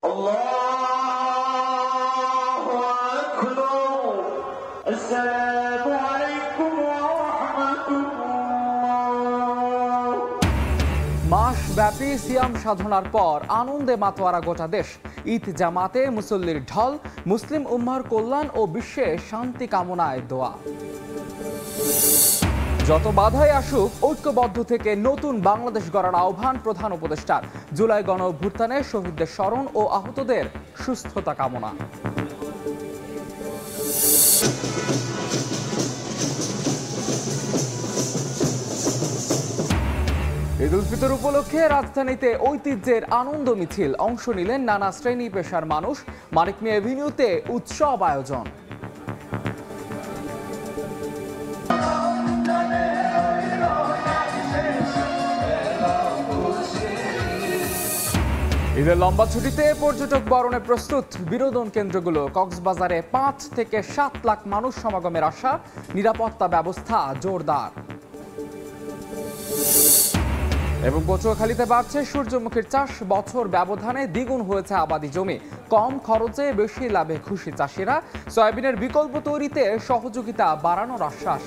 মাসব্যাপী সিয়াম সাধনার পর আনন্দে মাতোয়ারা গোটা দেশ। ঈদ জামাতে মুসল্লির ঢল, মুসলিম উম্মাহর কল্যাণ ও বিশ্বে শান্তি কামনায় দোয়া। যত বাধাই আসুক, ঐক্যবদ্ধ থেকে নতুন বাংলাদেশ গড়ার আহ্বান প্রধান উপদেষ্টার। জুলাই গণ অভ্যুত্থানে শহীদদের স্মরণ ও আহতদের সুস্থতা কামনা। ঈদ উল ফিতর উপলক্ষে রাজধানীতে ঐতিহ্যের আনন্দ মিছিল, অংশ নিলেন নানা শ্রেণী পেশার মানুষ। মানিক মিয়া এভিনিউতে উৎসব আয়োজন। ঈদের লম্বা ছুটিতে পর্যটক বরণে প্রস্তুত বিনোদন কেন্দ্রগুলো। কক্সবাজারে ৫ থেকে ৭ লাখ মানুষ সমাগমের আশা, নিরাপত্তা ব্যবস্থা জোরদার। এবং পটুয়াখালীতে বাড়ছে সূর্যমুখীর চাষ, বছর ব্যবধানে দ্বিগুণ হয়েছে আবাদি জমি। কম খরচে বেশি লাভে খুশি চাষিরা। সয়াবিনের বিকল্প তৈরিতে সহযোগিতা বাড়ানোর আশ্বাস।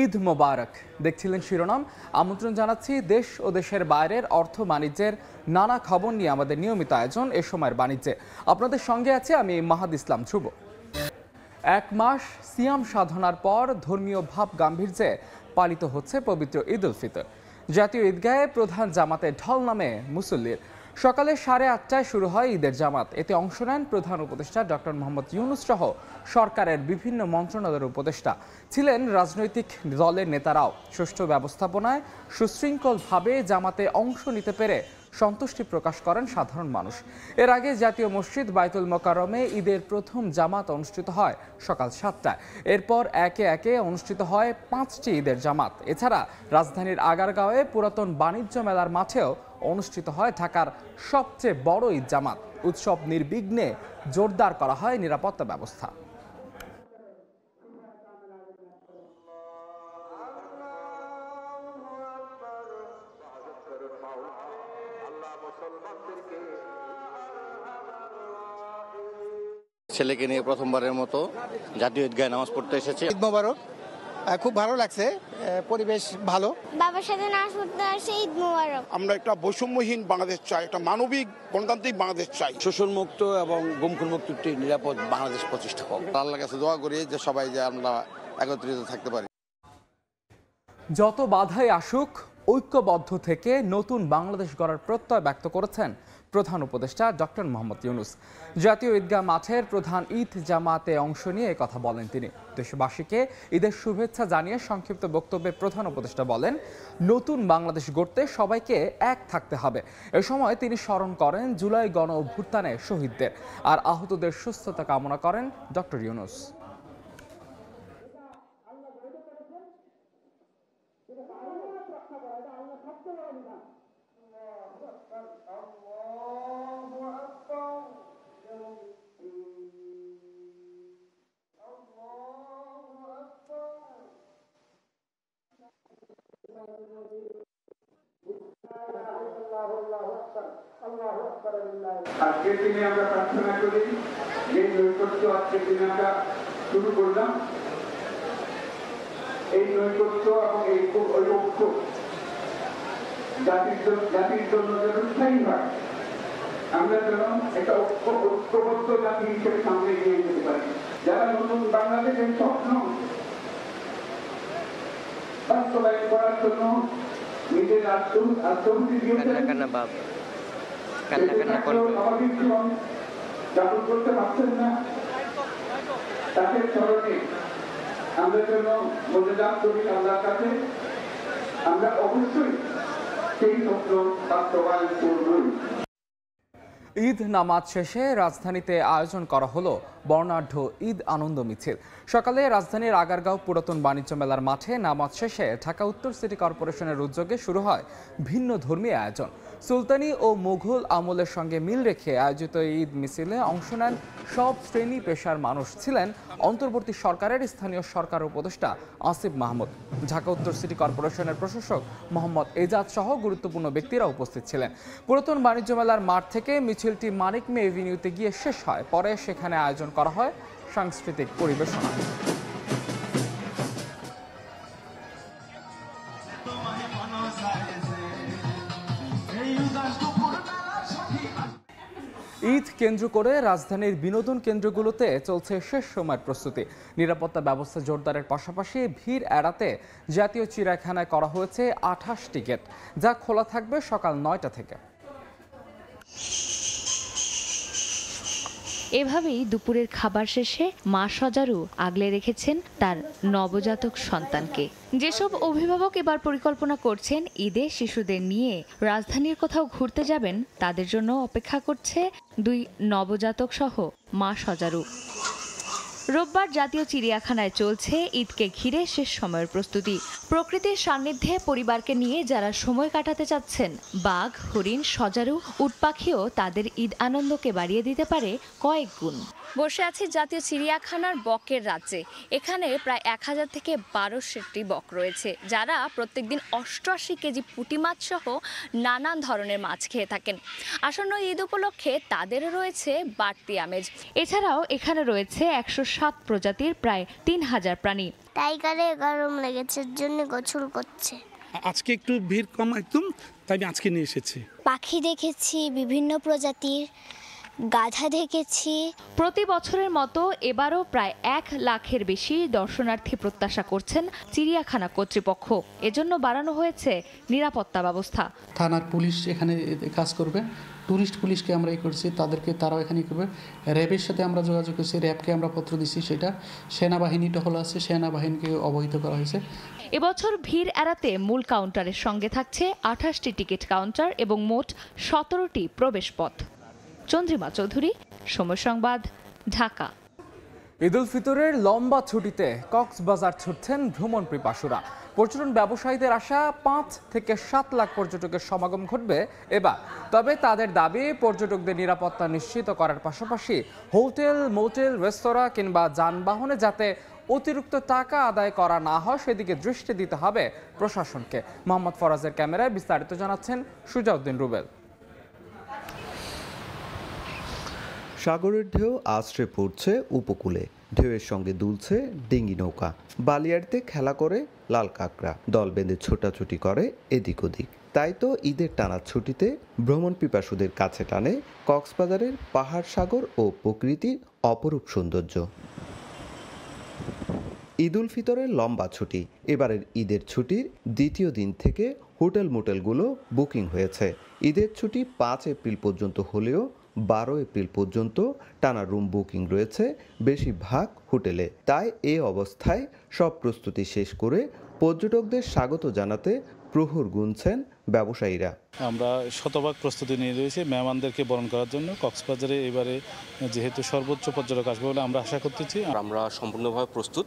ঈদ মোবারক দেখছিলেন শিরোনাম। আমন্ত্রণ জানাচ্ছি দেশ ও দেশের বাইরের অর্থ বাণিজ্যের নানা খবর নিয়ে আমাদের নিয়মিত আয়োজন এ সময়ের বাণিজ্যে। আপনাদের সঙ্গে আছি আমি মাহাদ ইসলাম ধ্রুব। এক মাস সিয়াম সাধনার পর ধর্মীয় ভাব গাম্ভীর্যে পালিত হচ্ছে পবিত্র ঈদ উল ফিতর। জাতীয় ঈদগাহে প্রধান জামাতে ঢল নামে মুসল্লির। সকালে 8:30টায় শুরু হয় ঈদের জামাত। এতে অংশ নেন প্রধান উপদেষ্টা ডক্টর মোহাম্মদ ইউনূস সহ সরকারের বিভিন্ন মন্ত্রণালয়ের উপদেষ্টা। ছিলেন রাজনৈতিক দলের নেতারাও। সুষ্ঠু ব্যবস্থাপনায় সুশৃঙ্খলভাবে জামাতে অংশ নিতে পেরে সন্তুষ্টি প্রকাশ করেন সাধারণ মানুষ। এর আগে জাতীয় মসজিদ বাইতুল মোকাররমে ঈদের প্রথম জামাত অনুষ্ঠিত হয় সকাল 7টায়। এরপর একে একে অনুষ্ঠিত হয় 5টি ঈদের জামাত। এছাড়া রাজধানীর আগারগাঁওয়ে পুরাতন বাণিজ্য মেলার মাঠেও অনুষ্ঠিত হয় ঢাকার সবচেয়ে বড় ঈদ জামাত। উৎসব নির্বিঘ্নে জোরদার করা হয় নিরাপত্তা ব্যবস্থা। ছেলেকে নিয়ে প্রথমবারের মতো জাতীয় ঈদগাহে নামাজ পড়তে এসেছে। ঈদ মোবারক, খুব ভালো লাগছে, পরিবেশ ভালো। বাবার সাথে নামাজ পড়তে আসছে, ঈদ মোবারক। আমরা একটা বৈষম্যহীন বাংলাদেশ চাই, একটা মানবিক গণতান্ত্রিক বাংলাদেশ চাই, শোষণমুক্ত এবং গুমখুরমুক্ত একটি নিরাপদ বাংলাদেশ প্রতিষ্ঠা হোক। আল্লাহর কাছে দোয়া করি যে সবাই যে আমরা একত্রিত থাকতে পারি। যত বাধাই আসুক, ঐক্যবদ্ধ থেকে নতুন বাংলাদেশ গড়ার প্রত্যয় ব্যক্ত করেছেন প্রধান উপদেষ্টা ডক্টর মোহাম্মদ ইউনূস। জাতীয় ঈদগাহ মাঠের প্রধান ঈদ জামাতে অংশ নিয়ে কথা বলেন তিনি। দেশবাসীকে ঈদের শুভেচ্ছা জানিয়ে সংক্ষিপ্ত বক্তব্যে প্রধান উপদেষ্টা বলেন, নতুন বাংলাদেশ গড়তে সবাইকে এক থাকতে হবে। এ সময় তিনি স্মরণ করেন জুলাই গণ অভ্যুত্থানে শহীদদের আর আহতদের সুস্থতা কামনা করেন ডক্টর ইউনূস। আজকের দিনে আমরা প্রার্থনা করি যে নৈকট্য আজকের দিনে আমরা শুরু করলাম, এই নৈকট্য এবং এই ঐক্য জাতির জন্য যেন স্থায়ী হয়, আমরা যেন একটা ঐক্যবদ্ধ জাতি হিসেবে সামনে এগিয়ে যেতে পারি। যারা নতুন বাংলাদেশের স্বপ্ন বাস্তবায়ন করার জন্য নিজের আত্মহত্যা দিয়েছেন, স্বাভাবিক জীবন যাপন করতে পারছেন না, তাদের স্মরণে আমরা যেন মোনাজাত করি আল্লাহর কাছে। আমরা অবশ্যই সেই স্বপ্ন বাস্তবায়ন করবই। ঈদ নামাজ শেষে রাজধানীতে আয়োজন করা হলো বর্ণাঢ্য ঈদ আনন্দ মিছিল। সকালে রাজধানীর আগারগাঁও পুরাতন বাণিজ্য মেলার মাঠে নামাজ শেষে ঢাকা উত্তর সিটি কর্পোরেশনের উদ্যোগে শুরু হয় ভিন্ন ধর্মী আয়োজন। সুলতানি ও মুঘল আমলের সঙ্গে মিল রেখে আয়োজিত ঈদ মিছিলে অংশ নেন সব শ্রেণী পেশার মানুষ। ছিলেন অন্তর্বর্তী সরকারের স্থানীয় সরকার উপদেষ্টা আসিফ মাহমুদ, ঢাকা উত্তর সিটি কর্পোরেশনের প্রশাসক মোহাম্মদ এজাজ সহ গুরুত্বপূর্ণ ব্যক্তিরা উপস্থিত ছিলেন। পুরাতন বাণিজ্য মেলার মাঠ থেকে মিছিলটি মানিক মে এভিনিউতে গিয়ে শেষ হয়। পরে সেখানে আয়োজন করা হয় সাংস্কৃতিক পরিবেশনা। ঈদ কেন্দ্র করে রাজধানীর বিনোদন কেন্দ্রগুলোতে চলছে শেষ সময়ের প্রস্তুতি। নিরাপত্তা ব্যবস্থা জোরদারের পাশাপাশি ভিড় এড়াতে জাতীয় চিড়িয়াখানায় করা হয়েছে 28টি গেট, যা খোলা থাকবে সকাল 9টা থেকে। এভাবেই দুপুরের খাবার শেষে মা সজারু আগলে রেখেছেন তার নবজাতক সন্তানকে। যেসব অভিভাবক এবার পরিকল্পনা করছেন ঈদে শিশুদের নিয়ে রাজধানীর কোথাও ঘুরতে যাবেন, তাদের জন্য অপেক্ষা করছে 2 নবজাতক সহ মা সজারু। রোববার জাতীয় চিড়িয়াখানায় চলছে ঈদকে ঘিরে শেষ সময়ের প্রস্তুতি। প্রকৃতির সান্নিধ্যে পরিবারকে নিয়ে যারা সময় কাটাতে চাচ্ছেন, বাঘ, হরিণ, সজারু, উট পাখিও তাদের ঈদ আনন্দকে বাড়িয়ে দিতে পারে কয়েক গুণ। বসে আছি জাতীয় চিড়িয়াখানার বকের রাজ্যে। এখানে প্রায় 1000 থেকে 1200টি বক রয়েছে, যারা প্রত্যেকদিন 88 কেজি পুঁটি মাছ সহ নানান ধরনের মাছ খেয়ে থাকেন। আসন্ন ঈদ উপলক্ষে তাদেরও রয়েছে বাড়তি আমেজ। এছাড়াও এখানে রয়েছে 107 প্রজাতির প্রায় 3000 প্রাণী। টাইগারে গরম লেগেছে জন্য গোসল করছে। আজকে একটু ভিড় কম একদম, তাই আমি আজকে নিয়ে এসেছি। পাখি দেখেছি, বিভিন্ন প্রজাতির গাধা দেখেছি। প্রতি বছরের মতো এবারও প্রায় 1 লাখের বেশি দর্শনার্থী প্রত্যাশা করছেন চিড়িয়াখানা কর্তৃপক্ষ। এজন্য বাড়ানো হয়েছে নিরাপত্তা ব্যবস্থা। থানার পুলিশ এখানে কাজ করবে, টুরিস্ট পুলিশকে আমরা করছি, তারাও এখানে করবে। র্যাবের সাথে আমরা যোগাযোগ করছি, র্যাবকে আমরা পত্র দিচ্ছি, সেটা সেনাবাহিনী টহল আছে, সেনাবাহিনীকে অবহিত করা হয়েছে। এবছর ভিড় এড়াতে মূল কাউন্টারের সঙ্গে থাকছে 28টি টিকিট কাউন্টার এবং মোট 17টি প্রবেশ পথ। চন্দ্রিমা চৌধুরী, সময় সংবাদ, ঢাকা। ঈদ উল ফিতরের লম্বা ছুটিতে কক্সবাজার ছুটছেন ভ্রমণ পিপাসুরা। পর্যটন ব্যবসায়ীদের আশা 5 থেকে 7 লাখ পর্যটকের সমাগম ঘটবে এবার। তবে তাদের দাবি, পর্যটকদের নিরাপত্তা নিশ্চিত করার পাশাপাশি হোটেল, মোটেল, রেস্তোরাঁ কিংবা যানবাহনে যাতে অতিরিক্ত টাকা আদায় করা না হয় সেদিকে দৃষ্টি দিতে হবে প্রশাসনকে। মোহাম্মদ ফরাজের ক্যামেরায় বিস্তারিত জানাচ্ছেন সুজাউদ্দিন রুবেল। সাগরের ঢেউ আছড়ে পড়ছে উপকূলে, ঢেউয়ের সঙ্গে দুলছে ডিঙ্গি নৌকা। বালিয়াড়িতে খেলা করে লাল কাঁকড়া, দল বেঁধে ছোটাছুটি করে এদিক ওদিক। তাই তো ঈদের টানা ছুটিতে ভ্রমণ পিপাসুদের কাছে টানে কক্সবাজারের পাহাড়, সাগর ও প্রকৃতির অপরূপ সৌন্দর্য। ঈদ উল ফিতরের লম্বা ছুটি। এবারের ঈদের ছুটির দ্বিতীয় দিন থেকে হোটেল মোটেলগুলো বুকিং হয়েছে। ঈদের ছুটি 5 এপ্রিল পর্যন্ত হলেও 12 এপ্রিল পর্যন্ত টানা রুম বুকিং রয়েছে বেশিরভাগ হোটেলে। তাই এ অবস্থায় সব প্রস্তুতি শেষ করে পর্যটকদের স্বাগত জানাতে প্রহর গুনছেন ব্যবসায়ীরা। আমরা শতভাগ প্রস্তুতি নিয়ে রয়েছি মেহমানদেরকে বরণ করার জন্য। কক্সবাজারে এবারে যেহেতু সর্বোচ্চ পর্যটক আসবে বলে আমরা আশা করতেছি। আমরা সম্পূর্ণভাবে প্রস্তুত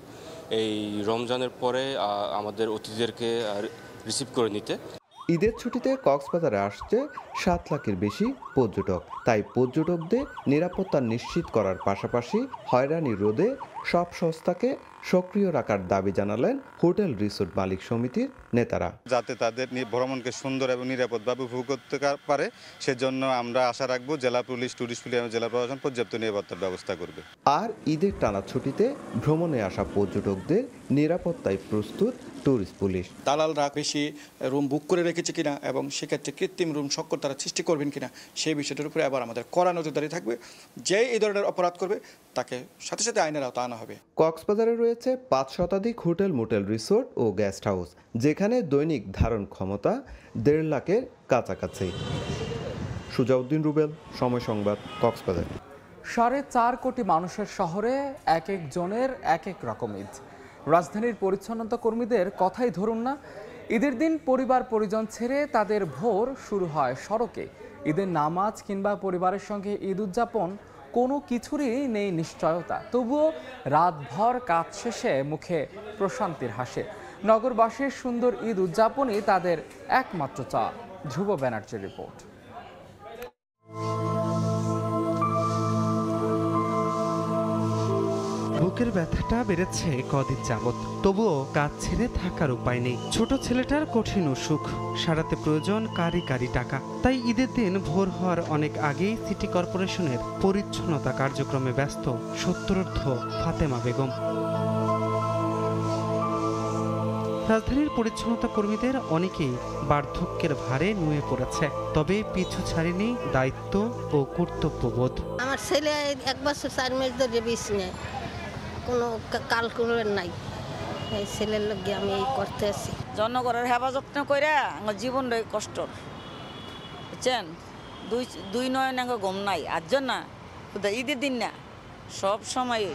এই রমজানের পরে আমাদের অতিথিদেরকে রিসিভ করে নিতে। ঈদের ছুটিতে কক্সবাজারে আসছে 7 লাখের বেশি পর্যটক। তাই পর্যটকদের নিরাপত্তা নিশ্চিত করার পাশাপাশি হয়রানি রোধে সব সংস্থাকে সক্রিয় রাখার দাবি জানালেন হোটেল রিসোর্ট মালিক সমিতির নেতারা। যাতে তাদের ভ্রমণকে সুন্দর এবং নিরাপদভাবে উপভোগ করতে পারে, সেজন্য আমরা আশা রাখবো জেলা পুলিশ, টুরিস্ট পুলিশ এবং জেলা প্রশাসন পর্যাপ্ত নিরাপত্তার ব্যবস্থা করবে। আর ঈদের টানা ছুটিতে ভ্রমণে আসা পর্যটকদের নিরাপত্তায় প্রস্তুত টুরিস্ট পুলিশ। দালালরা বেশি রুম বুক করে রেখেছে কিনা এবং সেক্ষেত্রে কৃত্রিম রুম সংকট তারা সৃষ্টি করবেন কিনা, সেই বিষয়টার উপরে আবার আমাদের কড়া নজরদারি থাকবে। যে এই ধরনের অপরাধ করবে তাকে সাথে সাথে আইনের আওতায় আনা হবে। কক্সবাজারে রয়েছে 5 শতাধিক হোটেল, মোটেল, রিসোর্ট ও গেস্ট হাউস, যেখানে দৈনিক ধারণ ক্ষমতা 1.5 লাখের কাছাকাছি। সুজাউদ্দিন রুবেল, সময় সংবাদ, কক্সবাজার। 4.5 কোটি মানুষের শহরে এক এক জনের এক এক রকম ঈদ। রাজধানীর পরিচ্ছন্নতা কর্মীদের কথাই ধরুন না, ঈদের দিন পরিবার পরিজন ছেড়ে তাদের ভোর শুরু হয় সড়কে। ঈদের নামাজ কিংবা পরিবারের সঙ্গে ঈদ উদযাপন কোনো কিছুরই নেই নিশ্চয়তা। তবুও রাতভর কাজ শেষে মুখে প্রশান্তির হাসি। নগরবাসীর সুন্দর ঈদ উদযাপনই তাদের একমাত্র চাওয়া। ধ্রুব ব্যানার্জির রিপোর্ট। বুকের ব্যথাটা বেড়েছে কদিন যাবৎ, তবুও কাজ ছেড়ে থাকার উপায় নেই। ছোট ছেলেটার কঠিন অসুখ সারাতে প্রয়োজন কারি কারি টাকা। তাই ঈদের দিন ভোর হওয়ার অনেক আগেই সিটি কর্পোরেশনের পরিচ্ছন্নতা কার্যক্রমে ব্যস্ত সত্তরোর্ধ্ব ফাতেমা বেগম। রাজধানীর পরিচ্ছন্নতা কর্মীদের অনেকেই বার্ধক্যের ভারে নুয়ে পড়েছে, তবে পিছু ছাড়েনি দায়িত্ব ও কর্তব্যবোধ। আমার ছেলে 1 বছর 4 মাস ধরে বিষ নেয়, কোনো কালকুলের নাই। এই ছেলের লগে আমি এই করতে আছি। জনগণের হেফাজত করে আমার জীবনটাই কষ্ট, বুঝছেন। দুই নয় ঘুম নাই, আর জন্য ঈদের দিন না সব সময়।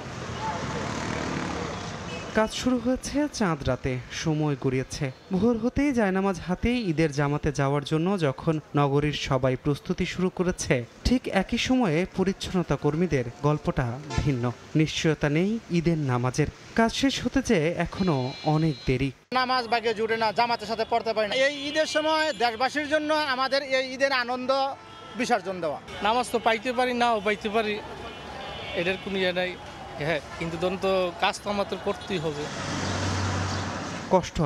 কাজ শুরু হয়েছে চাঁদ রাতে, সময় গড়িয়েছে ভোর হতেই জায়নামাজ হাতে ঈদের জামাতে যাওয়ার জন্য যখন নগরীর সবাই প্রস্তুতি শুরু করেছে, ঠিক একই সময়ে পরিচ্ছন্নতা কর্মীদের গল্পটা ভিন্ন। নিশ্চয়তা নেই ঈদের নামাজের, কাজ শেষ হতে যেয়ে এখনো অনেক দেরি। নামাজ বাগে জুড়ে না, জামাতের সাথে পড়তে পারি না। এই ঈদের সময় দেশবাসীর জন্য আমাদের এই ঈদের আনন্দ বিসর্জন দেওয়া। নামাজ তো পাইতে পারি নাও পাইতে পারি, এটার কোনো ইয়ে নাই। হ্যাঁ, কিন্তু তো কাজ তো আমাদের করতেই হবে। কষ্ট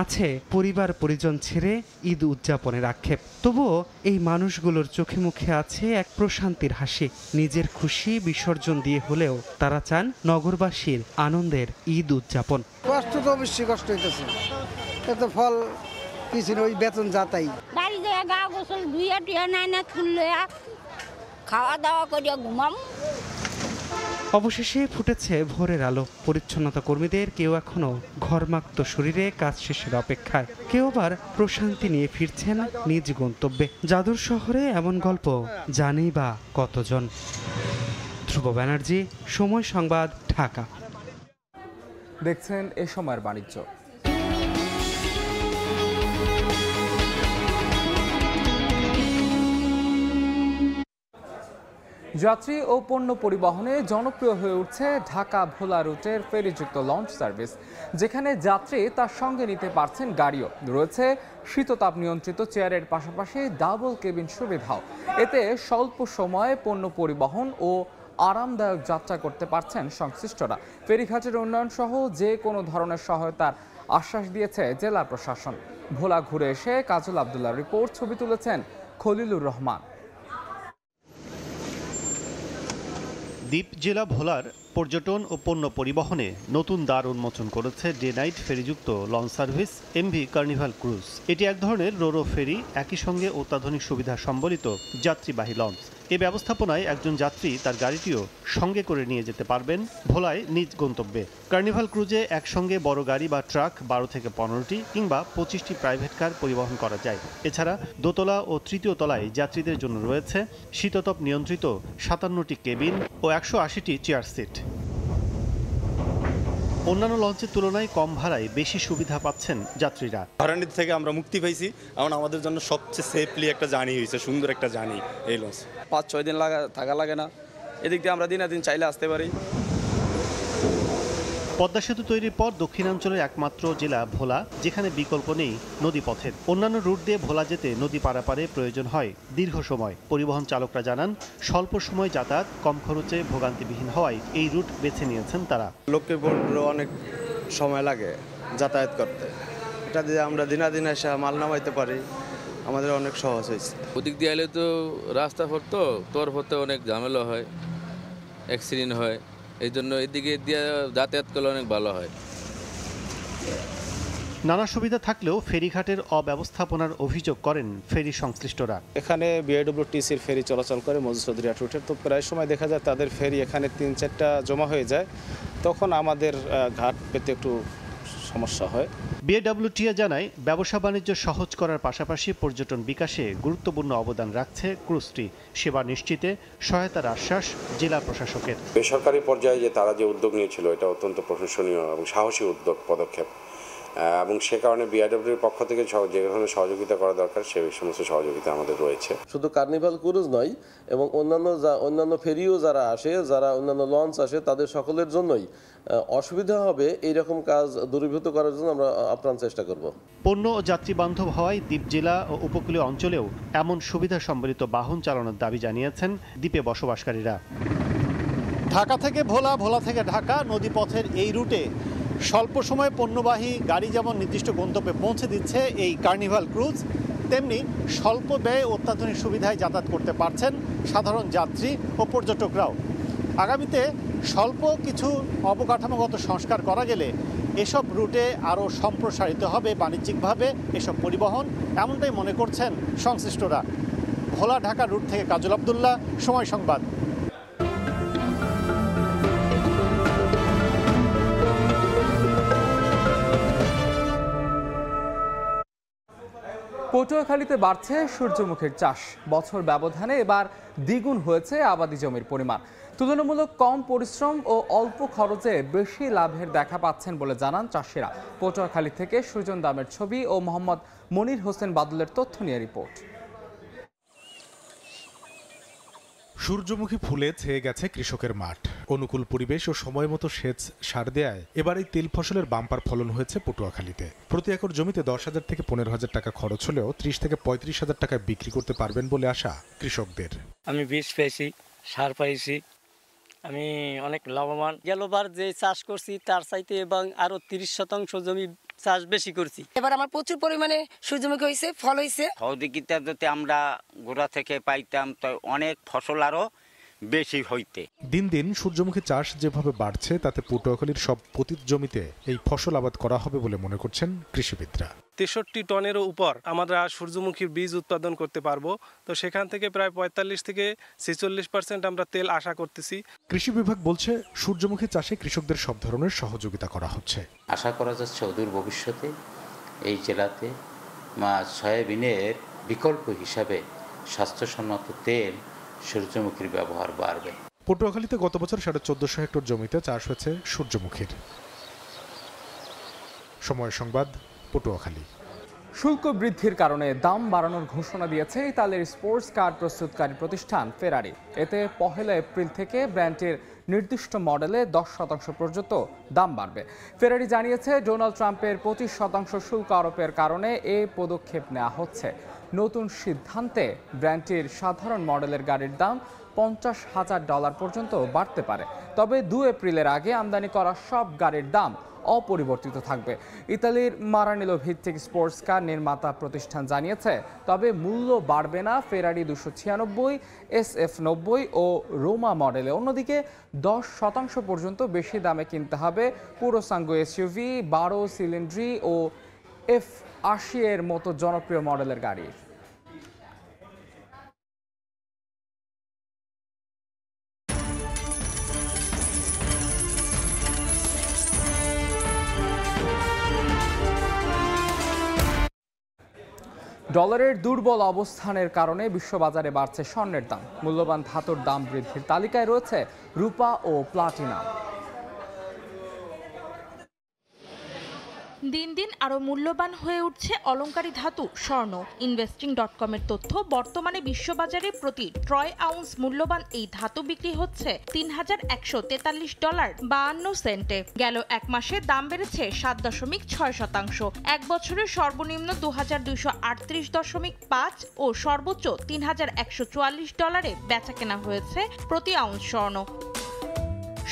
আছে পরিবার পরিজন ছেড়ে ঈদ উদযাপনের আক্ষেপ। তবুও এই মানুষগুলোর চোখে মুখে আছে এক প্রশান্তির হাসি। নিজের খুশি বিসর্জন দিয়ে হলেও তারা চান নগরবাসীর আনন্দের ঈদ উদযাপন। কষ্ট তো অবশ্যই কষ্ট হইতেছে, এত ফল কিছু ওই বেতন যাতাই। বাড়ি যায় গা গোসল ধুইয়া টুইয়া নাই না খুললে খাওয়া দাওয়া করিয়া ঘুমাম। অবশেষে ফুটেছে ভোরের আলো। পরিচ্ছন্নতা কর্মীদের কেউ এখনো ঘরমাক্ত শরীরে কাজ শেষের অপেক্ষায়, কেউ আবার প্রশান্তি নিয়ে ফিরছেন নিজ গন্তব্যে। জাদুর শহরে এমন গল্প জানেই বা কতজন। ধ্রুব ব্যানার্জি, সময় সংবাদ, ঢাকা। দেখছেন এ সময়ের বাণিজ্য। যাত্রী ও পণ্য পরিবহনে জনপ্রিয় হয়ে উঠছে ঢাকা ভোলা রুটের ফেরিযুক্ত লঞ্চ সার্ভিস, যেখানে যাত্রী তার সঙ্গে নিতে পারছেন গাড়িও। রয়েছে শীততাপ নিয়ন্ত্রিত চেয়ারের পাশাপাশি ডাবল কেবিন সুবিধাও। এতে স্বল্প সময়ে পণ্য পরিবহন ও আরামদায়ক যাত্রা করতে পারছেন সংশ্লিষ্টরা। ফেরিঘাটের উন্নয়ন সহ যে কোনো ধরনের সহায়তার আশ্বাস দিয়েছে জেলা প্রশাসন। ভোলা ঘুরে এসে কাজল আব্দুল্লাহ রিপোর্ট, ছবি তুলেছেন খলিলুর রহমান। দ্বীপ জেলা ভোলার পর্যটন ও পণ্য পরিবহনে নতুন দ্বার উন্মোচন করেছে ডে নাইট ফেরিযুক্ত launch service MV Carnival Cruise. এটি এক ধরনের রোরো ফেরি, একই সঙ্গে অত্যাধুনিক সুবিধা সম্বলিত যাত্রীবাহী লঞ্চ। এই ব্যবস্থাপনায় একজন যাত্রী তার গাড়িটিও সঙ্গে করে নিয়ে যেতে পারবেন ভোলায় নিজ গন্তব্যে। কার্নিভাল ক্রুজে একসঙ্গে বড় গাড়ি বা ট্রাক 12 থেকে 15টি কিংবা 25টি প্রাইভেট কার পরিবহন করা যায়। এছাড়া দোতলা ও তৃতীয় তলায় যাত্রীদের জন্য রয়েছে শীততাপ নিয়ন্ত্রিত 57টি কেবিন ও 180টি চেয়ার সিট। অন্যান্য লঞ্চের তুলনায় কম ভাড়ায় বেশি সুবিধা পাচ্ছেন যাত্রীরা। হয়রানির থেকে আমরা মুক্তি পাইছি, এখন আমাদের জন্য সবচেয়ে সেফলি একটা জার্নি হয়েছে, সুন্দর একটা জার্নি এই লঞ্চ। 5-6 দিন থাকা লাগে না, এদিক দিয়ে আমরা দিন চাইলে আসতে পারি। পদ্মা সেতু তৈরির পর দক্ষিণাঞ্চলের একমাত্র জেলা ভোলা, যেখানে বিকল্প নেই নদীপথের। অন্যান্য রুট দিয়ে ভোলা যেতে নদী পারাপারে প্রয়োজন হয় দীর্ঘ সময়। পরিবহন চালকরা জানান, স্বল্প সময় যাতায়াত, কম খরচে ভোগান্তিবিহীন হওয়ায় এই রুট বেছে নিয়েছেন তারা। লক্ষ্মীপুর অনেক সময় লাগে যাতায়াত করতে, এটা দিয়ে আমরা দিনাদিন এসে মাল নামাইতে পারি, আমাদের অনেক সহজ হয়েছে। ওদিক দিয়ে এলে তো রাস্তা পথ তোর পথে অনেক ঝামেলা হয়, অ্যাক্সিডেন্ট হয়, এই জন্য এদিকে দিয়ে যাতায়াত করলে অনেক ভালো হয়। নানা সুবিধা থাকলেও ফেরিঘাটের অব্যবস্থাপনার অভিযোগ করেন ফেরি সংশ্লিষ্টরা। এখানে বিআইডব্লিউটিসির ফেরি চলাচল করে মজুসুদ্রিয়া রুটের, তো প্রায় সময় দেখা যায় তাদের ফেরি এখানে 3-4টা জমা হয়ে যায়, তখন আমাদের ঘাট পেতে একটু সমস্যা হয়। বিআইডব্লিউটিএ জানায়, ব্যবসা বাণিজ্য সহজ করার পাশাপাশি পর্যটন বিকাশে গুরুত্বপূর্ণ অবদান রাখছে ক্রুজটি। সেবা নিশ্চিতে সহায়তার আশ্বাস জেলা প্রশাসকের। বেসরকারি পর্যায়ে যে তারা যে উদ্যোগ নিয়েছিল, এটা অত্যন্ত প্রশংসনীয় এবং সাহসী পদক্ষেপ। এবং সে কারণে বিআরডব্লিউর পক্ষ থেকে যে ধরনের সহযোগিতা করা দরকার সেই সমস্ত সহযোগিতা আমাদের রয়েছে। শুধু কার্নিভাল ক্রুজ নয় এবং অন্যান্য ফেরিও যারা আসে, যারা অন্যান্য লঞ্চ আসে, তাদের সকলের জন্যই অসুবিধা হবে এইরকম কাজ দূরীভূত করার জন্য আমরা আপ্রাণ চেষ্টা করব। পণ্য ও যাত্রী বান্ধব হওয়ায় দ্বীপ জেলা ও উপকূলীয় অঞ্চলেও এমন সুবিধা সম্বলিত বাহন চালানোর দাবি জানিয়েছেন দ্বীপে বসবাসকারীরা। ঢাকা থেকে ভোলা, ভোলা থেকে ঢাকা নদীপথের এই রুটে স্বল্প সময়ে পণ্যবাহী গাড়ি যেমন নির্দিষ্ট গন্তব্যে পৌঁছে দিচ্ছে এই কার্নিভাল ক্রুজ, তেমনি স্বল্প ব্যয়ে অত্যাধুনিক সুবিধায় যাতায়াত করতে পারছেন সাধারণ যাত্রী ও পর্যটকরাও। আগামীতে স্বল্প কিছু অবকাঠামোগত সংস্কার করা গেলে এসব রুটে আরও সম্প্রসারিত হবে বাণিজ্যিকভাবে এসব পরিবহন, এমনটাই মনে করছেন সংশ্লিষ্টরা। ভোলা ঢাকা রুট থেকে কাজল আব্দুল্লাহ, সময় সংবাদ। পটুয়াখালীতে বাড়ছে সূর্যমুখীর চাষ। বছর ব্যবধানে এবার দ্বিগুণ হয়েছে আবাদি জমির পরিমাণ। তুলনামূলক কম পরিশ্রম ও অল্প খরচে বেশি লাভের দেখা পাচ্ছেন বলে জানান চাষিরা। পটুয়াখালী থেকে সুজন দামের ছবি ও মোহাম্মদ মনির হোসেন বাদলের তথ্য নিয়ে রিপোর্ট। সূর্যমুখী ফুলে ছেয়ে গেছে কৃষকের মাঠ। অনুকূল পরিবেশ ও সময় মতো সেচ সার দেয়ায় এবার এই তেল ফসলের বাম্পার ফলন হয়েছে পটুয়াখালীতে। প্রতি একর জমিতে 10,000 থেকে 15,000 টাকা খরচ হলেও 30 থেকে 35,000 টাকায় বিক্রি করতে পারবেন বলে আশা কৃষকদের। আমি বীজ পেয়েছি, সার পাইছি, আমি অনেক লাভবান। গেলবার যে চাষ করছি তার চাইতে এবং আরো 30% জমি চাষ বেশি করছি। এবার আমার প্রচুর পরিমাণে সূর্যমুখী হয়েছে, ফল হয়েছে। সহযোগিতা যদি আমরা গোড়া থেকে পাইতাম তো অনেক ফসল আরো বেশি হইতে। দিন দিন সূর্যমুখী চাষ যেভাবে বাড়ছে তাতে পটুয়াখালীর সব পতিত জমিতে এই ফসল আবাদ করা হবে বলে মনে করছেন কৃষিবিদরা। 63 টনেরও উপর আমরা সূর্যমুখীর বীজ উৎপাদন করতে পারবো, তো সেখান থেকে প্রায় 45 থেকে 46% আমরা তেল আশা করতেছি। কৃষি বিভাগ বলছে সূর্যমুখী চাষে কৃষকদের সব ধরনের সহযোগিতা করা হচ্ছে। আশা করা যাচ্ছে অদূর ভবিষ্যতে এই জেলাতে সয়াবিনের বিকল্প হিসাবে স্বাস্থ্যসম্মত তেল সূর্যমুখীর ব্যবহার বাড়বে। পটুয়াখালীতে গত বছর 1450 হেক্টর জমিতে চাষ হয়েছে সূর্যমুখীর। সময় সংবাদ, পটুয়াখালী। শুল্ক বৃদ্ধির কারণে দাম বাড়ানোর ঘোষণা দিয়েছে ইতালির স্পোর্টস কার প্রস্তুতকারী প্রতিষ্ঠান ফেরারি। এতে 1 এপ্রিল থেকে ব্র্যান্ডটির নির্দিষ্ট মডেলে 10% পর্যন্ত দাম বাড়বে। ফেরারি জানিয়েছে ডোনাল্ড ট্রাম্পের 25% শুল্ক আরোপের কারণে এই পদক্ষেপ নেওয়া হচ্ছে। নতুন সিদ্ধান্তে ব্র্যান্ডটির সাধারণ মডেলের গাড়ির দাম $50,000 পর্যন্ত বাড়তে পারে। তবে 2 এপ্রিলের আগে আমদানি করা সব গাড়ির দাম অপরিবর্তিত থাকবে। ইতালির মারানেলো ভিত্তিক স্পোর্টস কার নির্মাতা প্রতিষ্ঠান জানিয়েছে, তবে মূল্য বাড়বে না ফেরারি 296, SF90 ও রোমা মডেলে। অন্যদিকে 10% পর্যন্ত বেশি দামে কিনতে হবে পুরোসাঙ্গো এসইউভি, 12 সিলিন্ডারি ও F80 এর মতো জনপ্রিয় মডেলের গাড়ি। ডলারের দুর্বল অবস্থানের কারণে বিশ্ববাজারে বাড়ছে স্বর্ণের দাম। মূল্যবান ধাতুর দাম বৃদ্ধির তালিকায় রয়েছে রূপা ও প্লাটিনাম। দিন দিন আরও মূল্যবান হয়ে উঠছে অলংকারী ধাতু স্বর্ণ। ইনভেস্টিং.com-এর তথ্য, বর্তমানে বিশ্ববাজারে প্রতি ট্রয় আউন্স মূল্যবান এই ধাতু বিক্রি হচ্ছে $3,143.52। গেল এক মাসে দাম বেড়েছে 7.6%। এক বছরের সর্বনিম্ন $2,238.5 ও সর্বোচ্চ $3,144 বেচা কেনা হয়েছে প্রতি আউন্স স্বর্ণ।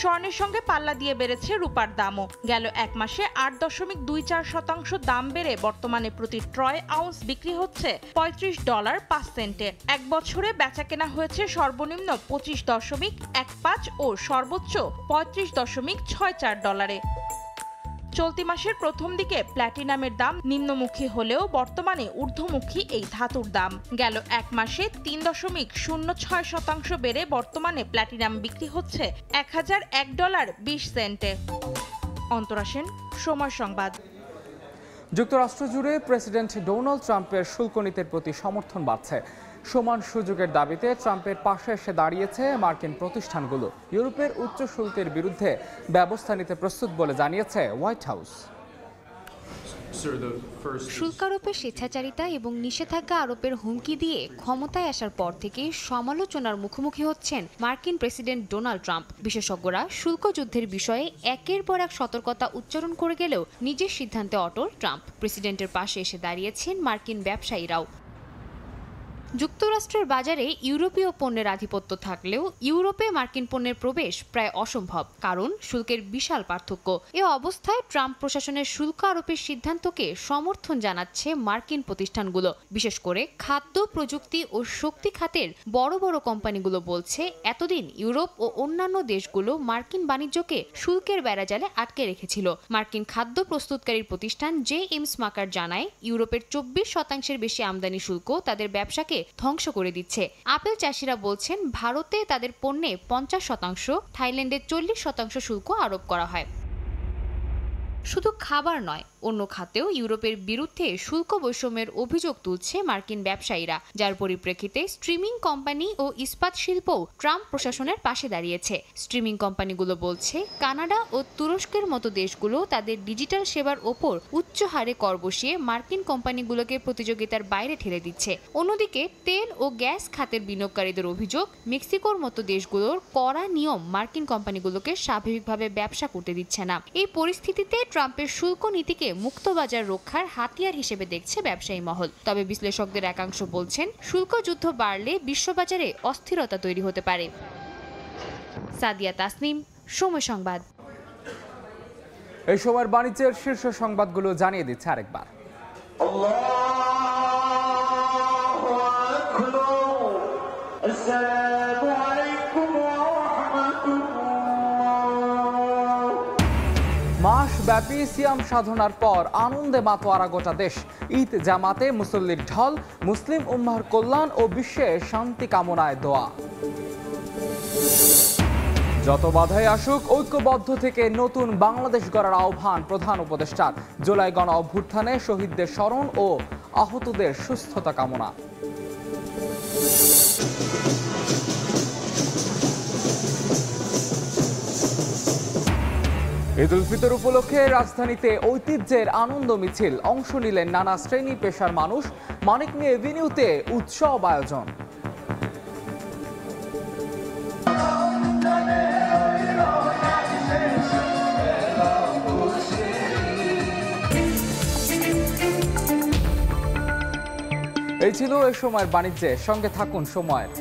স্বর্ণের সঙ্গে পাল্লা দিয়ে বেড়েছে রূপার দামও। গেল এক মাসে 8.24% দাম বেড়ে বর্তমানে প্রতি ট্রয় আউন্স বিক্রি হচ্ছে $35.05। এক বছরে বেচা কেনা হয়েছে সর্বনিম্ন $25.15 ও সর্বোচ্চ $35.64। চলতি মাসের প্রথম দিকে প্ল্যাটিনামের দাম নিম্নমুখী হলেও বর্তমানে ঊর্ধ্বমুখী এই ধাতুর দাম। গেল এক মাসে 3.06% বেড়ে বর্তমানে প্ল্যাটিনাম বিক্রি হচ্ছে $1,001.20। অন্তরা সেন, সময় সংবাদ। যুক্তরাষ্ট্র জুড়ে প্রেসিডেন্ট ডোনাল্ড ট্রাম্পের শুল্ক নীতির প্রতি সমর্থন বাড়ছে। সমান সুযোগের দাবিতে ট্রাম্পের পাশে এসে দাঁড়িয়েছে মার্কিন প্রতিষ্ঠানগুলো। ইউরোপের উচ্চ শুল্কের বিরুদ্ধে ব্যবস্থা নিতে প্রস্তুত বলে জানিয়েছে হোয়াইট হাউস। শুল্ক আরোপের স্বেচ্ছাচারিতা এবং নিষেধাজ্ঞা আরোপের হুমকি দিয়ে ক্ষমতায় আসার পর থেকে সমালোচনার মুখোমুখি হচ্ছেন মার্কিন প্রেসিডেন্ট ডোনাল্ড ট্রাম্প। বিশেষজ্ঞরা শুল্ক যুদ্ধের বিষয়ে একের পর এক সতর্কতা উচ্চারণ করে গেলেও নিজের সিদ্ধান্তে অটল ট্রাম্প। প্রেসিডেন্টের পাশে এসে দাঁড়িয়েছেন মার্কিন ব্যবসায়ীরাও। যুক্তরাষ্ট্রের বাজারে ইউরোপীয় পণ্যের আধিপত্য থাকলেও ইউরোপে মার্কিন পণ্যের প্রবেশ প্রায় অসম্ভব, কারণ শুল্কের বিশাল পার্থক্য। এ অবস্থায় ট্রাম্প প্রশাসনের শুল্ক আরোপের সিদ্ধান্তকে সমর্থন জানাচ্ছে মার্কিন প্রতিষ্ঠানগুলো। বিশেষ করে খাদ্য, প্রযুক্তি ও শক্তি খাতের বড় বড় কোম্পানিগুলো বলছে, এতদিন ইউরোপ ও অন্যান্য দেশগুলো মার্কিন বাণিজ্যকে শুল্কের বেড়াজালে আটকে রেখেছিল। মার্কিন খাদ্য প্রস্তুতকারী প্রতিষ্ঠান জে.এম. স্মাকার জানায়, ইউরোপের 24% বেশি আমদানি শুল্ক তাদের ব্যবসাকে ধ্বংস করে দিচ্ছে। আপেল চাষিরা বলছেন, ভারতে তাদের পণ্যে 50%, থাইল্যান্ডে 40% শুল্ক আরোপ করা হয়। শুধু খাবার নয়, অন্য খাতেও ইউরোপের বিরুদ্ধে শুল্ক বৈষম্যের অভিযোগ তুলছে মার্কিন ব্যবসায়ীরা, যার পরিপ্রেক্ষিতে স্ট্রিমিং কোম্পানি ও ইস্পাত শিল্পও ট্রাম্প প্রশাসনের পাশে দাঁড়িয়েছে। স্ট্রিমিং কোম্পানিগুলো বলছে, কানাডা ও তুরস্কের মতো দেশগুলো তাদের ডিজিটাল সেবার ওপর উচ্চ হারে কর বসিয়ে মার্কিন কোম্পানিগুলোকে প্রতিযোগিতার বাইরে ঠেলে দিচ্ছে। অন্যদিকে তেল ও গ্যাস খাতের বিনিয়োগকারীদের অভিযোগ, মেক্সিকোর মতো দেশগুলোর কড়া নিয়ম মার্কিন কোম্পানিগুলোকে স্বাভাবিকভাবে ব্যবসা করতে দিচ্ছে না। এই পরিস্থিতিতে ট্রাম্পের শুল্ক নীতিকে মুক্তবাজার রক্ষার হাতিয়ার হিসেবে দেখছে ব্যবসায়ী মহল। তবে বিশ্লেষকদের একাংশ বলছেন, শুল্ক যুদ্ধ বাড়লে বিশ্ববাজারে অস্থিরতা তৈরি হতে পারে। সাদিয়া তাসনিম, সময় সংবাদ। এই সময়ের বাণিজ্যের শীর্ষ সংবাদগুলো জানিয়ে দিচ্ছে আরেকবার। মাসব্যাপী সিয়াম সাধনার পর আনন্দে মাতোয়ারা গোটা দেশ। ঈদ জামাতে মুসল্লির ঢল, মুসলিম উম্মাহর কল্যাণ ও বিশ্বে শান্তি কামনায় দোয়া। যত বাধাই আসুক, ঐক্যবদ্ধ থেকে নতুন বাংলাদেশ গড়ার আহ্বান প্রধান উপদেষ্টার। জুলাই গণ অভ্যুত্থানে শহীদদের স্মরণ ও আহতদের সুস্থতা কামনা। ঈদ উল ফিতর উপলক্ষে রাজধানীতে ঐতিহ্যের আনন্দ মিছিল, অংশ নিলেন নানা শ্রেণী পেশার মানুষ। মানিকনী এভিনিউতে উৎসব আয়োজন। এই ছিল এ সময়ের বাণিজ্যে। সঙ্গে থাকুন সময়ের।